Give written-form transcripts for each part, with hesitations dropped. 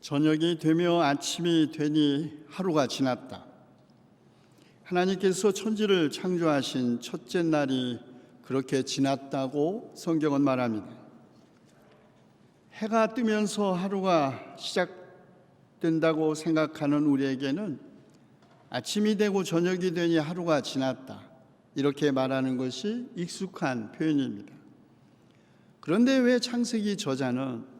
저녁이 되며 아침이 되니 하루가 지났다. 하나님께서 천지를 창조하신 첫째 날이 그렇게 지났다고 성경은 말합니다. 해가 뜨면서 하루가 시작된다고 생각하는 우리에게는 아침이 되고 저녁이 되니 하루가 지났다, 이렇게 말하는 것이 익숙한 표현입니다. 그런데 왜 창세기 저자는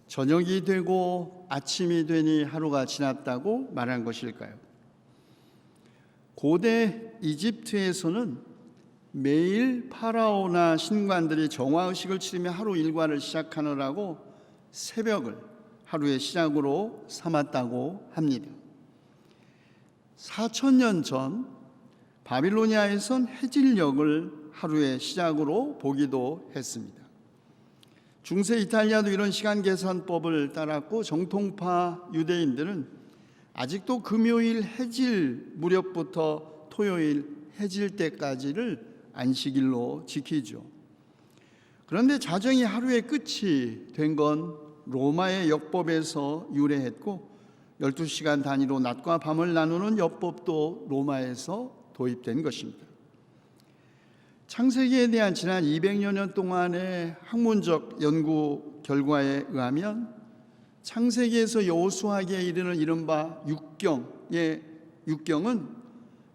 저녁이 되고 아침이 되니 하루가 지났다고 말한 것일까요? 고대 이집트에서는 매일 파라오나 신관들이 정화의식을 치르며 하루 일과를 시작하느라고 새벽을 하루의 시작으로 삼았다고 합니다. 4,000년 전 바빌로니아에선 해질녘을 하루의 시작으로 보기도 했습니다. 중세 이탈리아도 이런 시간 계산법을 따랐고, 정통파 유대인들은 아직도 금요일 해질 무렵부터 토요일 해질 때까지를 안식일로 지키죠. 그런데 자정이 하루의 끝이 된 건 로마의 역법에서 유래했고, 12시간 단위로 낮과 밤을 나누는 역법도 로마에서 도입된 것입니다. 창세기에 대한 지난 200여 년 동안의 학문적 연구 결과에 의하면 창세기에서 여호수아기에 이르는 이른바 육경은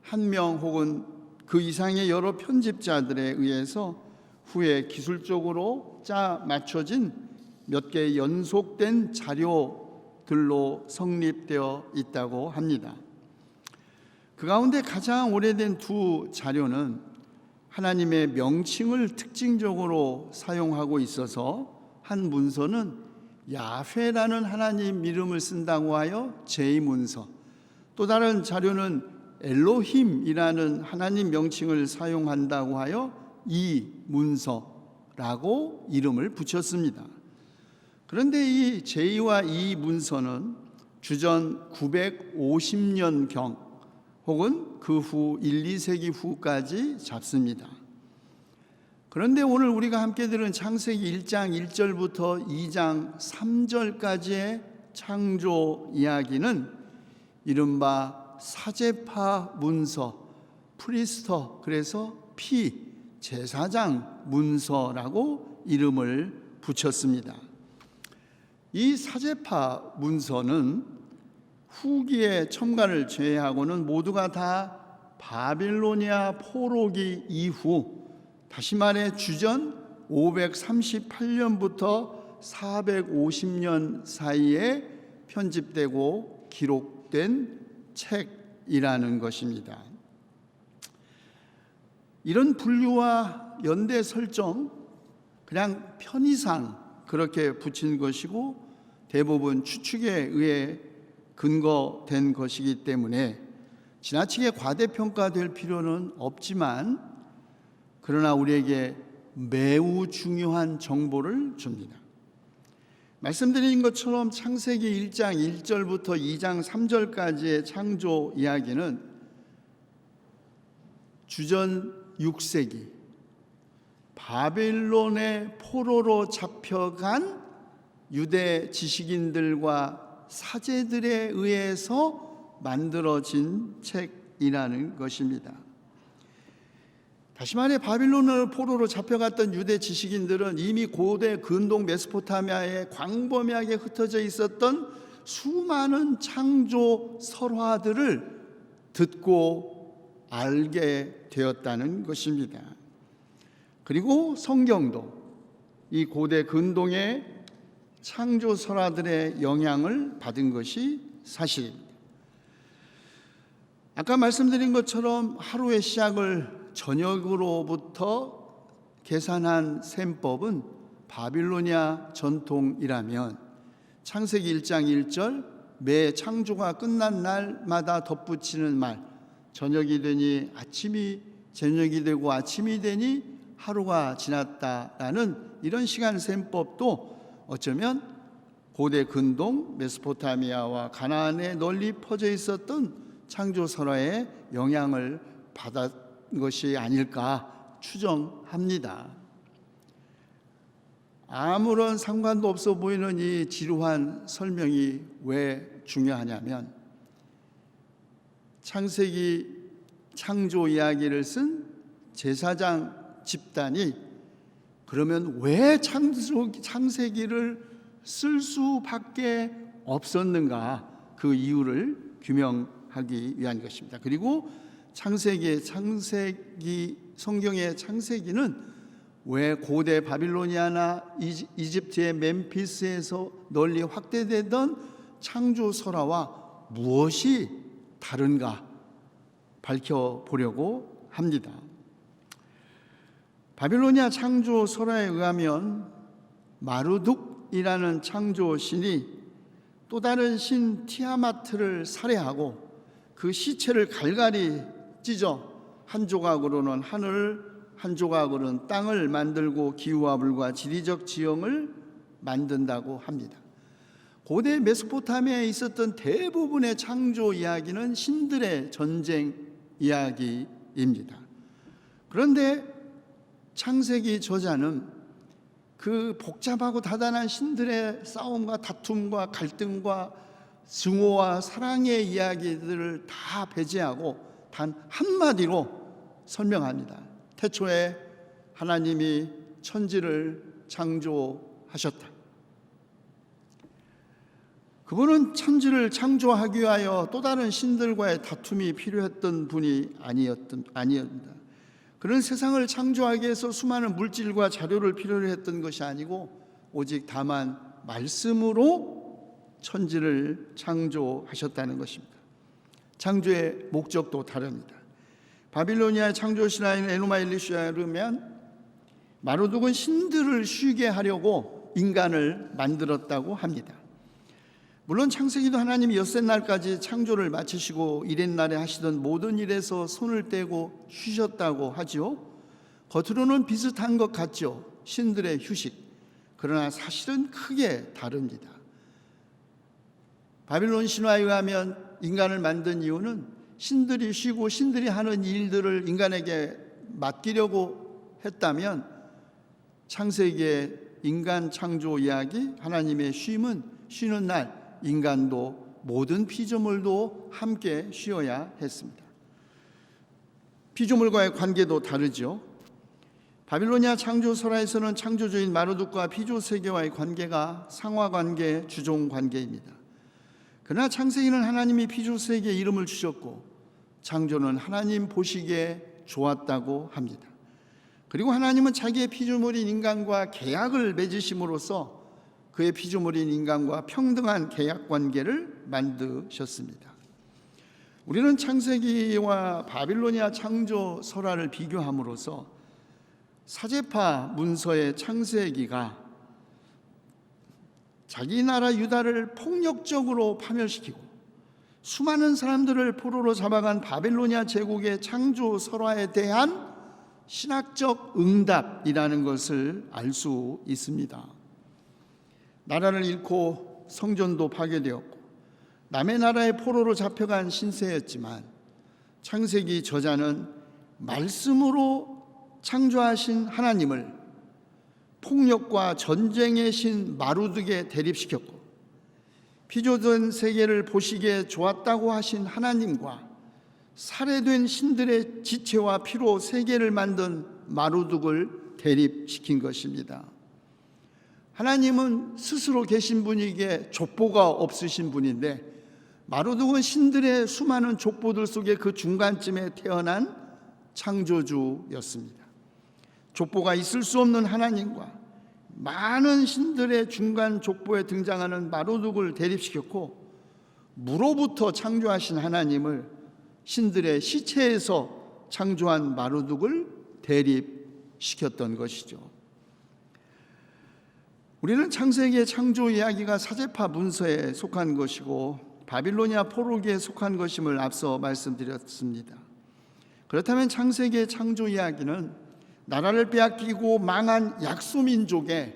한 명 혹은 그 이상의 여러 편집자들에 의해서 후에 기술적으로 짜 맞춰진 몇 개의 연속된 자료들로 성립되어 있다고 합니다. 그 가운데 가장 오래된 두 자료는 하나님의 명칭을 특징적으로 사용하고 있어서, 한 문서는 야훼라는 하나님 이름을 쓴다고 하여 제2문서, 또 다른 자료는 엘로힘이라는 하나님 명칭을 사용한다고 하여 이문서라고 이름을 붙였습니다. 그런데 이 제2와 이문서는 주전 950년경 혹은 그 후 1, 2세기 후까지 잡습니다. 그런데 오늘 우리가 함께 들은 창세기 1장 1절부터 2장 3절까지의 창조 이야기는 이른바 사제파 문서, 프리스터, 그래서 제사장 문서라고 이름을 붙였습니다. 이 사제파 문서는 후기의 첨가를 제외하고는 모두가 다 바빌로니아 포로기 이후, 다시 말해 주전 538년부터 450년 사이에 편집되고 기록된 책이라는 것입니다. 이런 분류와 연대 설정, 그냥 편의상 그렇게 붙인 것이고 대부분 추측에 의해 근거된 것이기 때문에 지나치게 과대평가될 필요는 없지만, 그러나 우리에게 매우 중요한 정보를 줍니다. 말씀드린 것처럼 창세기 1장 1절부터 2장 3절까지의 창조 이야기는 주전 6세기 바빌론의 포로로 잡혀간 유대 지식인들과 사제들에 의해서 만들어진 책이라는 것입니다. 다시 말해 바빌론을 포로로 잡혀갔던 유대 지식인들은 이미 고대 근동 메소포타미아에 광범위하게 흩어져 있었던 수많은 창조 설화들을 듣고 알게 되었다는 것입니다. 그리고 성경도 이 고대 근동의 창조 설화들의 영향을 받은 것이 사실입니다. 아까 말씀드린 것처럼 하루의 시작을 저녁으로부터 계산한 셈법은 바빌로니아 전통이라면 창세기 1장 1절 매 창조가 끝난 날마다 덧붙이는 말, 저녁이 되니 저녁이 되고 아침이 되니 하루가 지났다라는 이런 시간 셈법도 어쩌면 고대 근동 메소포타미아와 가나안에 널리 퍼져 있었던 창조 설화의 영향을 받은 것이 아닐까 추정합니다. 아무런 상관도 없어 보이는 이 지루한 설명이 왜 중요하냐면, 창세기 창조 이야기를 쓴 제사장 집단이 그러면 왜 창세기를 쓸 수밖에 없었는가, 그 이유를 규명하기 위한 것입니다. 그리고 성경의 창세기는 왜 고대 바빌로니아나 이집트의 멤피스에서 널리 확대되던 창조 설화와 무엇이 다른가 밝혀보려고 합니다. 바빌로니아 창조 설화에 의하면 마루둑이라는 창조신이 또 다른 신 티아마트를 살해하고 그 시체를 갈갈이 찢어 한 조각으로는 하늘, 한 조각으로는 땅을 만들고 기후와 물과 지리적 지형을 만든다고 합니다. 고대 메소포타미아에 있었던 대부분의 창조 이야기는 신들의 전쟁 이야기입니다. 그런데 창세기 저자는 그 복잡하고 다단한 신들의 싸움과 다툼과 갈등과 증오와 사랑의 이야기들을 다 배제하고 단 한마디로 설명합니다. 태초에 하나님이 천지를 창조하셨다. 그분은 천지를 창조하기 위하여 또 다른 신들과의 다툼이 필요했던 분이 아니었다. 그런 세상을 창조하기 위해서 수많은 물질과 자료를 필요로 했던 것이 아니고 오직 다만 말씀으로 천지를 창조하셨다는 것입니다. 창조의 목적도 다릅니다. 바빌로니아의 창조신화인 에누마 엘리슈아에 의하면 마루둑은 신들을 쉬게 하려고 인간을 만들었다고 합니다. 물론 창세기도 하나님이 엿새 날까지 창조를 마치시고 일흔 날에 하시던 모든 일에서 손을 떼고 쉬셨다고 하죠. 겉으로는 비슷한 것 같죠, 신들의 휴식. 그러나 사실은 크게 다릅니다. 바빌론 신화에 의하면 인간을 만든 이유는 신들이 쉬고 신들이 하는 일들을 인간에게 맡기려고 했다면, 창세기의 인간 창조 이야기, 하나님의 쉼은 쉬는 날 인간도 모든 피조물도 함께 쉬어야 했습니다. 피조물과의 관계도 다르죠. 바빌로니아 창조 설화에서는 창조주인 마루둑과 피조 세계와의 관계가 상하관계, 주종관계입니다. 그러나 창세기는 하나님이 피조 세계에 이름을 주셨고 창조는 하나님 보시기에 좋았다고 합니다. 그리고 하나님은 자기의 피조물인 인간과 계약을 맺으심으로써 그의 피조물인 인간과 평등한 계약 관계를 만드셨습니다. 우리는 창세기와 바빌로니아 창조 설화를 비교함으로써 사제파 문서의 창세기가 자기 나라 유다를 폭력적으로 파멸시키고 수많은 사람들을 포로로 잡아간 바빌로니아 제국의 창조 설화에 대한 신학적 응답이라는 것을 알 수 있습니다. 나라를 잃고 성전도 파괴되었고 남의 나라의 포로로 잡혀간 신세였지만, 창세기 저자는 말씀으로 창조하신 하나님을 폭력과 전쟁의 신 마루둑에 대립시켰고, 피조된 세계를 보시기에 좋았다고 하신 하나님과 살해된 신들의 지체와 피로 세계를 만든 마루둑을 대립시킨 것입니다. 하나님은 스스로 계신 분이기에 족보가 없으신 분인데, 마루둑은 신들의 수많은 족보들 속에 그 중간쯤에 태어난 창조주였습니다. 족보가 있을 수 없는 하나님과 많은 신들의 중간 족보에 등장하는 마루둑을 대립시켰고, 무로부터 창조하신 하나님을 신들의 시체에서 창조한 마루둑을 대립시켰던 것이죠. 우리는 창세기의 창조 이야기가 사제파 문서에 속한 것이고 바빌로니아 포로기에 속한 것임을 앞서 말씀드렸습니다. 그렇다면 창세기의 창조 이야기는 나라를 빼앗기고 망한 약소민족의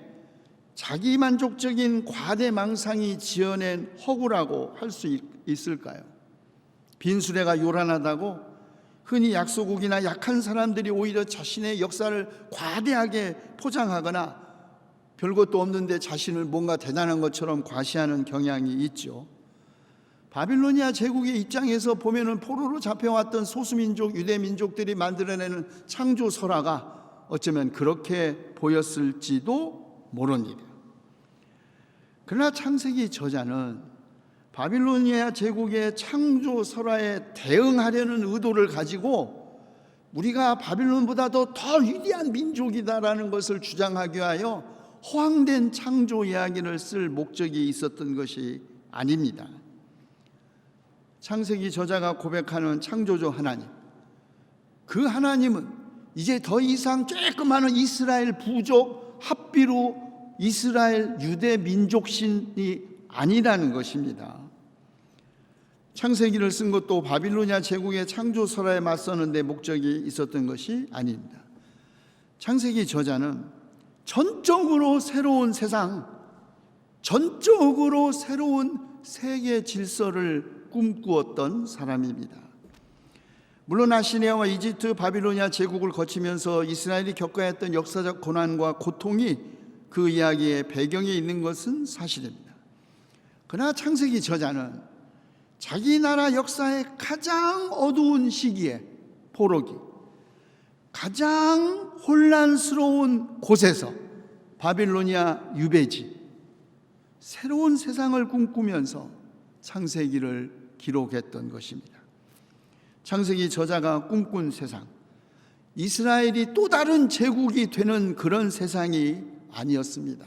자기만족적인 과대망상이 지어낸 허구라고 할 수 있을까요? 빈수레가 요란하다고 흔히 약소국이나 약한 사람들이 오히려 자신의 역사를 과대하게 포장하거나 별것도 없는데 자신을 뭔가 대단한 것처럼 과시하는 경향이 있죠. 바빌로니아 제국의 입장에서 보면은 포로로 잡혀왔던 소수민족, 유대민족들이 만들어내는 창조설화가 어쩌면 그렇게 보였을지도 모릅니다. 그러나 창세기 저자는 바빌로니아 제국의 창조설화에 대응하려는 의도를 가지고 우리가 바빌론보다도 더 위대한 민족이다라는 것을 주장하기 위하여 허황된 창조 이야기를 쓸 목적이 있었던 것이 아닙니다. 창세기 저자가 고백하는 창조주 하나님, 그 하나님은 이제 더 이상 조그마한 이스라엘 부족 합비로 이스라엘 유대 민족신이 아니라는 것입니다. 창세기를 쓴 것도 바빌로니아 제국의 창조설화에 맞서는 데 목적이 있었던 것이 아닙니다. 창세기 저자는 전적으로 새로운 세상, 전적으로 새로운 세계 질서를 꿈꾸었던 사람입니다. 물론 아시리아와 이집트, 바빌로니아 제국을 거치면서 이스라엘이 겪어야 했던 역사적 고난과 고통이 그 이야기의 배경에 있는 것은 사실입니다. 그러나 창세기 저자는 자기 나라 역사의 가장 어두운 시기에, 포로기, 가장 혼란스러운 곳에서 바빌로니아 유배지, 새로운 세상을 꿈꾸면서 창세기를 기록했던 것입니다. 창세기 저자가 꿈꾼 세상, 이스라엘이 또 다른 제국이 되는 그런 세상이 아니었습니다.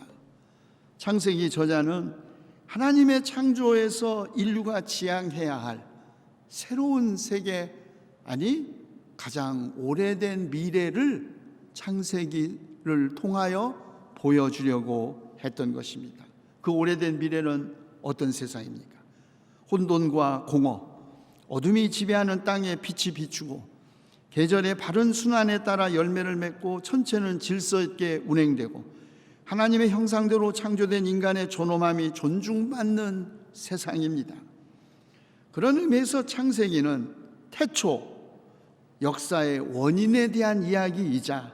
창세기 저자는 하나님의 창조에서 인류가 지향해야 할 새로운 세계, 아니 가장 오래된 미래를 창세기를 통하여 보여주려고 했던 것입니다. 그 오래된 미래는 어떤 세상입니까? 혼돈과 공허, 어둠이 지배하는 땅에 빛이 비추고 계절의 바른 순환에 따라 열매를 맺고 천체는 질서 있게 운행되고 하나님의 형상대로 창조된 인간의 존엄함이 존중받는 세상입니다. 그런 의미에서 창세기는 태초 역사의 원인에 대한 이야기이자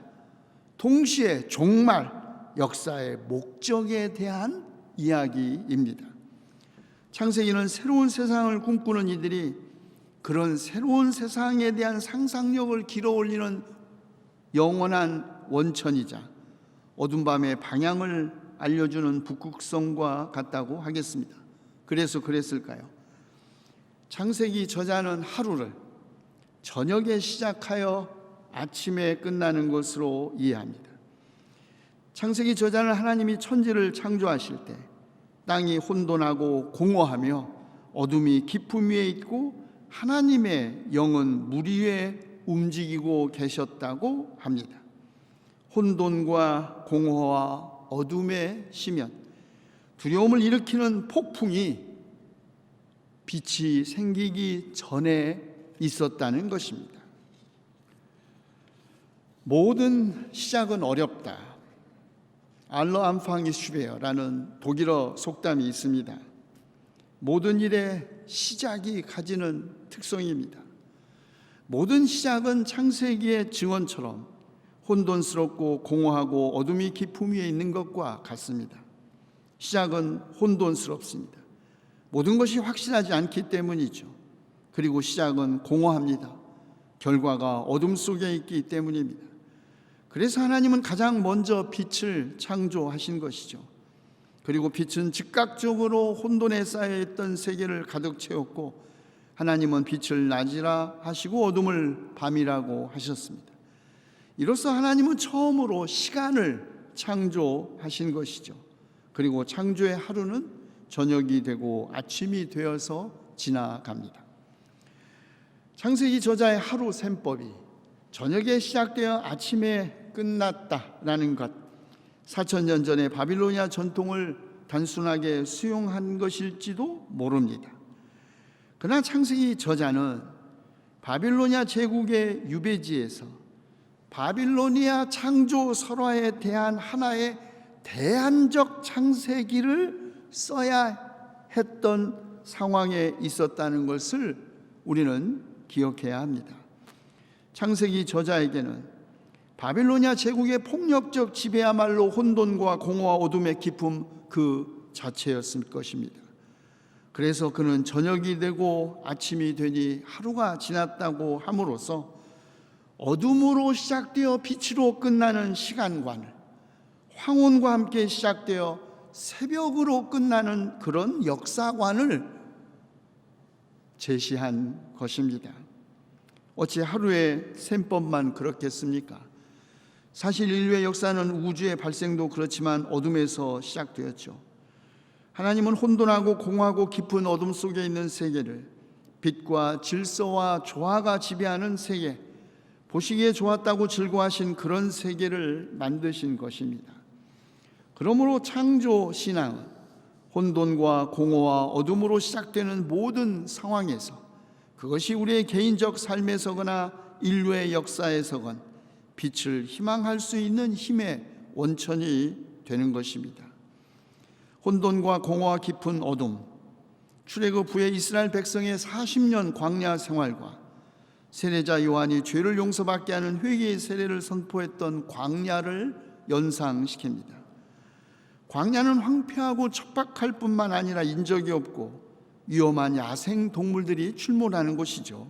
동시에 종말 역사의 목적에 대한 이야기입니다. 창세기는 새로운 세상을 꿈꾸는 이들이 그런 새로운 세상에 대한 상상력을 길어올리는 영원한 원천이자 어둠 밤의 방향을 알려주는 북극성과 같다고 하겠습니다. 그래서 그랬을까요? 창세기 저자는 하루를 저녁에 시작하여 아침에 끝나는 것으로 이해합니다. 창세기 저자는 하나님이 천지를 창조하실 때 땅이 혼돈하고 공허하며 어둠이 깊음 위에 있고 하나님의 영은 물 위에 움직이고 계셨다고 합니다. 혼돈과 공허와 어둠의 심연, 두려움을 일으키는 폭풍이 빛이 생기기 전에 있었다는 것입니다. 모든 시작은 어렵다. 알러 암팡이 슈베어라는 독일어 속담이 있습니다. 모든 일의 시작이 가지는 특성입니다. 모든 시작은 창세기의 증언처럼 혼돈스럽고 공허하고 어둠이 깊음 위에 있는 것과 같습니다. 시작은 혼돈스럽습니다. 모든 것이 확실하지 않기 때문이죠. 그리고 시작은 공허합니다. 결과가 어둠 속에 있기 때문입니다. 그래서 하나님은 가장 먼저 빛을 창조하신 것이죠. 그리고 빛은 즉각적으로 혼돈에 쌓여있던 세계를 가득 채웠고 하나님은 빛을 낮이라 하시고 어둠을 밤이라고 하셨습니다. 이로써 하나님은 처음으로 시간을 창조하신 것이죠. 그리고 창조의 하루는 저녁이 되고 아침이 되어서 지나갑니다. 창세기 저자의 하루 셈법이 저녁에 시작되어 아침에 끝났다라는 것, 4,000년 전의 바빌로니아 전통을 단순하게 수용한 것일지도 모릅니다. 그러나 창세기 저자는 바빌로니아 제국의 유배지에서 바빌로니아 창조 설화에 대한 하나의 대안적 창세기를 써야 했던 상황에 있었다는 것을 우리는 기억해야 합니다. 창세기 저자에게는 바빌로니아 제국의 폭력적 지배야말로 혼돈과 공허와 어둠의 깊음 그 자체였을 것입니다. 그래서 그는 저녁이 되고 아침이 되니 하루가 지났다고 함으로써 어둠으로 시작되어 빛으로 끝나는 시간관을, 황혼과 함께 시작되어 새벽으로 끝나는 그런 역사관을 제시한 것입니다. 어찌 하루의 셈법만 그렇겠습니까? 사실 인류의 역사는 우주의 발생도 그렇지만 어둠에서 시작되었죠. 하나님은 혼돈하고 공허하고 깊은 어둠 속에 있는 세계를 빛과 질서와 조화가 지배하는 세계, 보시기에 좋았다고 즐거워하신 그런 세계를 만드신 것입니다. 그러므로 창조 신앙은 혼돈과 공허와 어둠으로 시작되는 모든 상황에서, 그것이 우리의 개인적 삶에서거나 인류의 역사에서건 빛을 희망할 수 있는 힘의 원천이 되는 것입니다. 혼돈과 공허와 깊은 어둠, 출애굽 후에 이스라엘 백성의 40년 광야 생활과 세례자 요한이 죄를 용서받게 하는 회개의 세례를 선포했던 광야를 연상시킵니다. 광야는 황폐하고 척박할 뿐만 아니라 인적이 없고 위험한 야생 동물들이 출몰하는 곳이죠.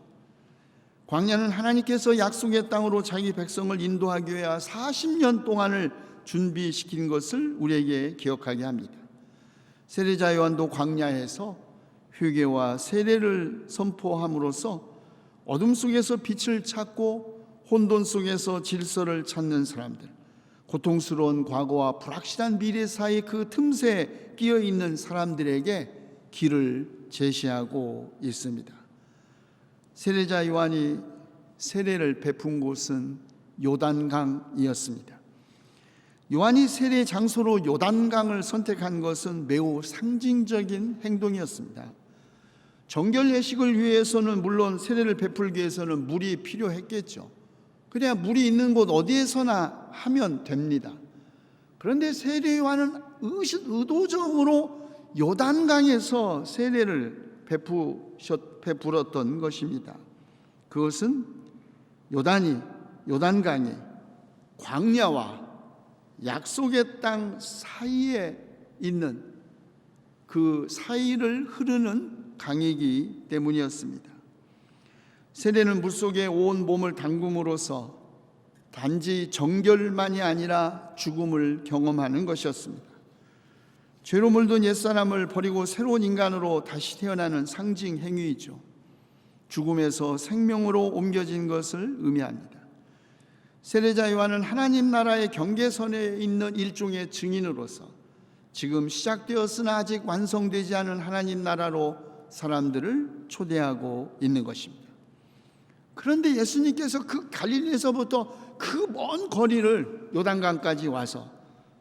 광야는 하나님께서 약속의 땅으로 자기 백성을 인도하기 위해 40년 동안을 준비시킨 것을 우리에게 기억하게 합니다. 세례자 요한도 광야에서 회개와 세례를 선포함으로써 어둠 속에서 빛을 찾고 혼돈 속에서 질서를 찾는 사람들, 고통스러운 과거와 불확실한 미래 사이 그 틈새에 끼어 있는 사람들에게 길을 제시하고 있습니다. 세례자 요한이 세례를 베푼 곳은 요단강이었습니다. 요한이 세례 장소로 요단강을 선택한 것은 매우 상징적인 행동이었습니다. 정결 예식을 위해서는 물론 세례를 베풀기 위해서는 물이 필요했겠죠. 그냥 물이 있는 곳 어디에서나 하면 됩니다. 그런데 세례 요한은 의도적으로 요단강에서 세례를 베풀었던 것입니다. 그것은 요단강이 광야와 약속의 땅 사이에 있는 그 사이를 흐르는 강이기 때문이었습니다. 세례는 물속에 온 몸을 담금으로써 단지 정결만이 아니라 죽음을 경험하는 것이었습니다. 죄로 물든 옛사람을 버리고 새로운 인간으로 다시 태어나는 상징 행위이죠. 죽음에서 생명으로 옮겨진 것을 의미합니다. 세례자 요한은 하나님 나라의 경계선에 있는 일종의 증인으로서 지금 시작되었으나 아직 완성되지 않은 하나님 나라로 사람들을 초대하고 있는 것입니다. 그런데 예수님께서 그 갈릴리에서부터 그 먼 거리를 요단강까지 와서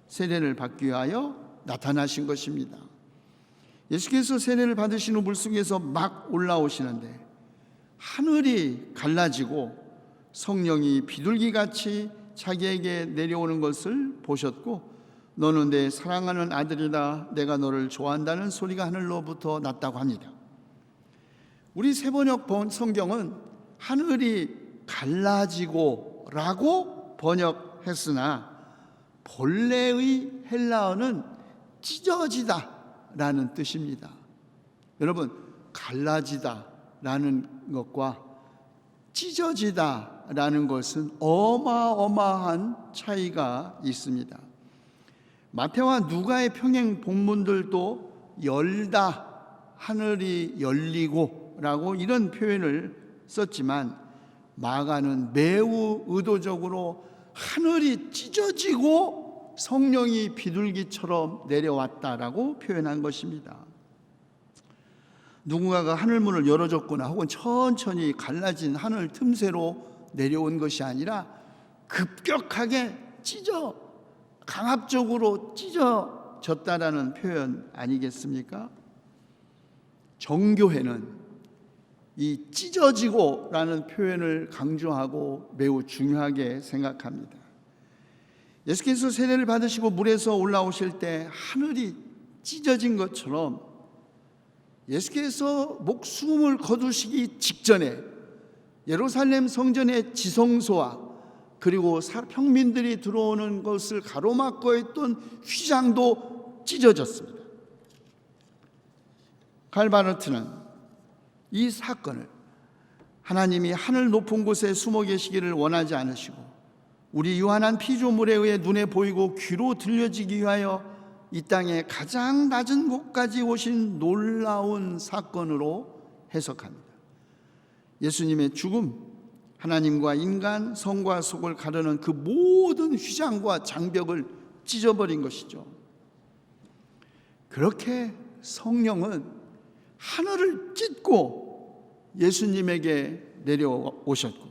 세례를 받기 위하여 나타나신 것입니다. 예수께서 세례를 받으신 후 물속에서 막 올라오시는데 하늘이 갈라지고 성령이 비둘기같이 자기에게 내려오는 것을 보셨고, 너는 내 사랑하는 아들이다, 내가 너를 좋아한다는 소리가 하늘로부터 났다고 합니다. 우리 세번역 성경은 하늘이 갈라지고 라고 번역했으나 본래의 헬라어는 찢어지다 라는 뜻입니다. 여러분, 갈라지다 라는 것과 찢어지다 라는 것은 어마어마한 차이가 있습니다. 마태와 누가의 평행 본문들도 열다, 하늘이 열리고 라고 이런 표현을 썼지만 마가는 매우 의도적으로 하늘이 찢어지고 성령이 비둘기처럼 내려왔다라고 표현한 것입니다. 누군가가 하늘문을 열어줬거나 혹은 천천히 갈라진 하늘 틈새로 내려온 것이 아니라 급격하게 강압적으로 찢어졌다라는 표현 아니겠습니까? 정교회는 이 찢어지고라는 표현을 강조하고 매우 중요하게 생각합니다. 예수께서 세례를 받으시고 물에서 올라오실 때 하늘이 찢어진 것처럼 예수께서 목숨을 거두시기 직전에 예루살렘 성전의 지성소와 그리고 평민들이 들어오는 것을 가로막고 있던 휘장도 찢어졌습니다. 갈바르트는 이 사건을 하나님이 하늘 높은 곳에 숨어 계시기를 원하지 않으시고 우리 유한한 피조물에 의해 눈에 보이고 귀로 들려지기 위하여 이 땅의 가장 낮은 곳까지 오신 놀라운 사건으로 해석합니다. 예수님의 죽음, 하나님과 인간, 성과 속을 가르는 그 모든 휘장과 장벽을 찢어버린 것이죠. 그렇게 성령은 하늘을 찢고 예수님에게 내려오셨고,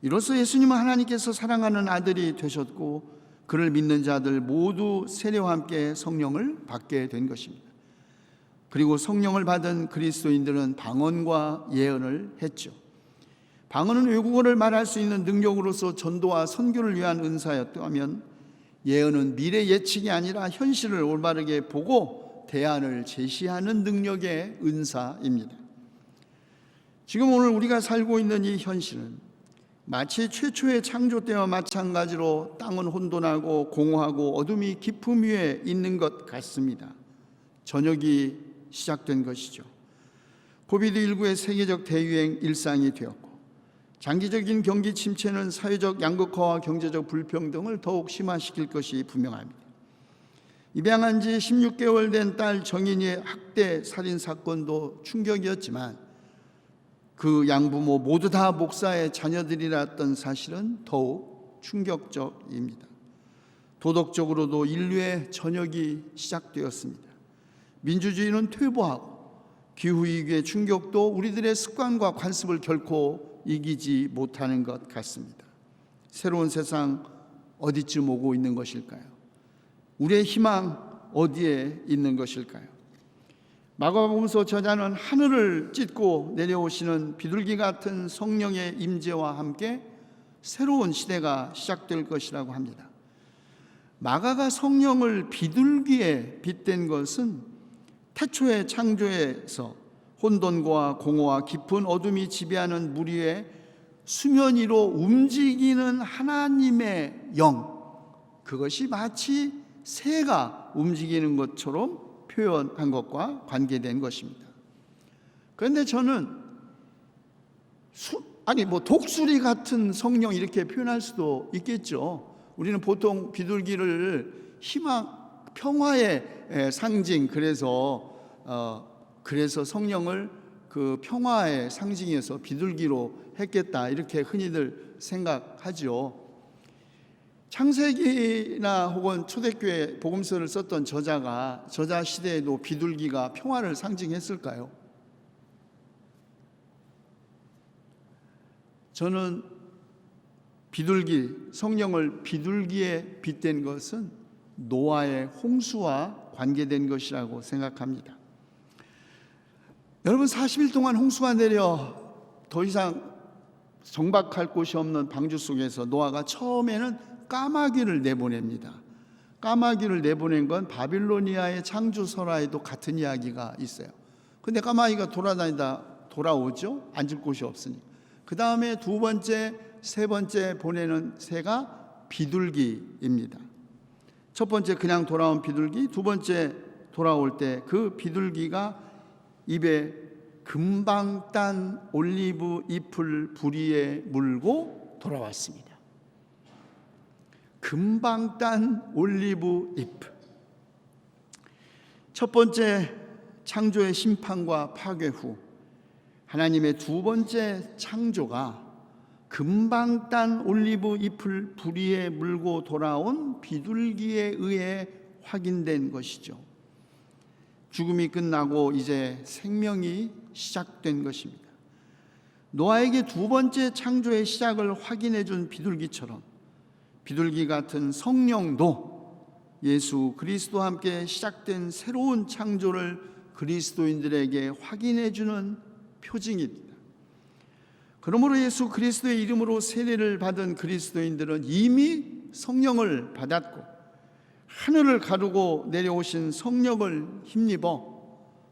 이로써 예수님은 하나님께서 사랑하는 아들이 되셨고 그를 믿는 자들 모두 세례와 함께 성령을 받게 된 것입니다. 그리고 성령을 받은 그리스도인들은 방언과 예언을 했죠. 방언은 외국어를 말할 수 있는 능력으로서 전도와 선교를 위한 은사였다면, 예언은 미래 예측이 아니라 현실을 올바르게 보고 대안을 제시하는 능력의 은사입니다. 지금 오늘 우리가 살고 있는 이 현실은 마치 최초의 창조 때와 마찬가지로 땅은 혼돈하고 공허하고 어둠이 깊음 위에 있는 것 같습니다. 저녁이 시작된 것이죠. 코비드19의 세계적 대유행 일상이 되었고, 장기적인 경기 침체는 사회적 양극화와 경제적 불평등을 더욱 심화시킬 것이 분명합니다. 입양한 지 16개월 된 딸 정인이의 학대 살인 사건도 충격이었지만 그 양부모 모두 다 목사의 자녀들이랐던 사실은 더욱 충격적입니다. 도덕적으로도 인류의 전역이 시작되었습니다. 민주주의는 퇴보하고 기후위기의 충격도 우리들의 습관과 관습을 결코 이기지 못하는 것 같습니다. 새로운 세상 어디쯤 오고 있는 것일까요? 우리의 희망 어디에 있는 것일까요? 마가복음서 저자는 하늘을 찢고 내려오시는 비둘기 같은 성령의 임재와 함께 새로운 시대가 시작될 것이라고 합니다. 마가가 성령을 비둘기에 빗댄 것은 태초의 창조에서 혼돈과 공허와 깊은 어둠이 지배하는 물 위에 수면 위로 움직이는 하나님의 영, 그것이 마치 새가 움직이는 것처럼 표현한 것과 관계된 것입니다. 그런데 저는 독수리 같은 성령 이렇게 표현할 수도 있겠죠. 우리는 보통 비둘기를 희망, 평화의 상징, 그래서 성령을 그 평화의 상징에서 비둘기로 했겠다, 이렇게 흔히들 생각하죠. 창세기나 혹은 초대교회 복음서를 썼던 저자 시대에도 비둘기가 평화를 상징했을까요? 저는 성령을 비둘기에 빗댄 것은 노아의 홍수와 관계된 것이라고 생각합니다. 여러분, 40일 동안 홍수가 내려 더 이상 정박할 곳이 없는 방주 속에서 노아가 처음에는 까마귀를 내보냅니다. 까마귀를 내보낸 건 바빌로니아의 창조설화에도 같은 이야기가 있어요. 근데 까마귀가 돌아다니다 돌아오죠. 앉을 곳이 없으니. 그 다음에 두 번째, 세 번째 보내는 새가 비둘기입니다. 첫 번째 그냥 돌아온 비둘기, 두 번째 돌아올 때 그 비둘기가 입에 금방 딴 올리브 잎을 부리에 물고 돌아왔습니다. 금방 딴 올리브 잎. 첫 번째 창조의 심판과 파괴 후 하나님의 두 번째 창조가 금방 딴 올리브 잎을 부리에 물고 돌아온 비둘기에 의해 확인된 것이죠. 죽음이 끝나고 이제 생명이 시작된 것입니다. 노아에게 두 번째 창조의 시작을 확인해 준 비둘기처럼 비둘기 같은 성령도 예수 그리스도와 함께 시작된 새로운 창조를 그리스도인들에게 확인해 주는 표징입니다. 그러므로 예수 그리스도의 이름으로 세례를 받은 그리스도인들은 이미 성령을 받았고 하늘을 가르고 내려오신 성령을 힘입어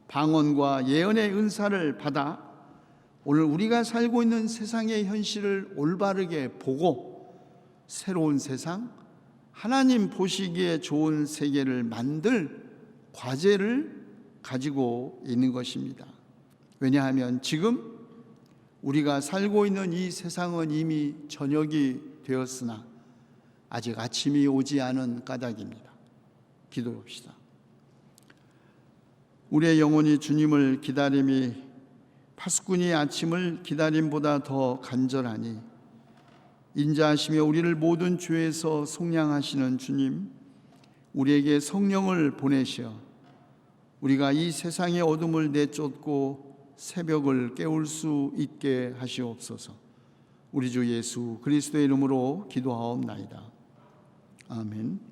방언과 예언의 은사를 받아 오늘 우리가 살고 있는 세상의 현실을 올바르게 보고 새로운 세상, 하나님 보시기에 좋은 세계를 만들 과제를 가지고 있는 것입니다. 왜냐하면 지금 우리가 살고 있는 이 세상은 이미 저녁이 되었으나 아직 아침이 오지 않은 까닭입니다. 기도합시다. 우리의 영혼이 주님을 기다림이 파수꾼이 아침을 기다림보다 더 간절하니 인자하시며 우리를 모든 죄에서 속량하시는 주님, 우리에게 성령을 보내셔 우리가 이 세상의 어둠을 내쫓고 새벽을 깨울 수 있게 하시옵소서. 우리 주 예수 그리스도의 이름으로 기도하옵나이다. 아멘.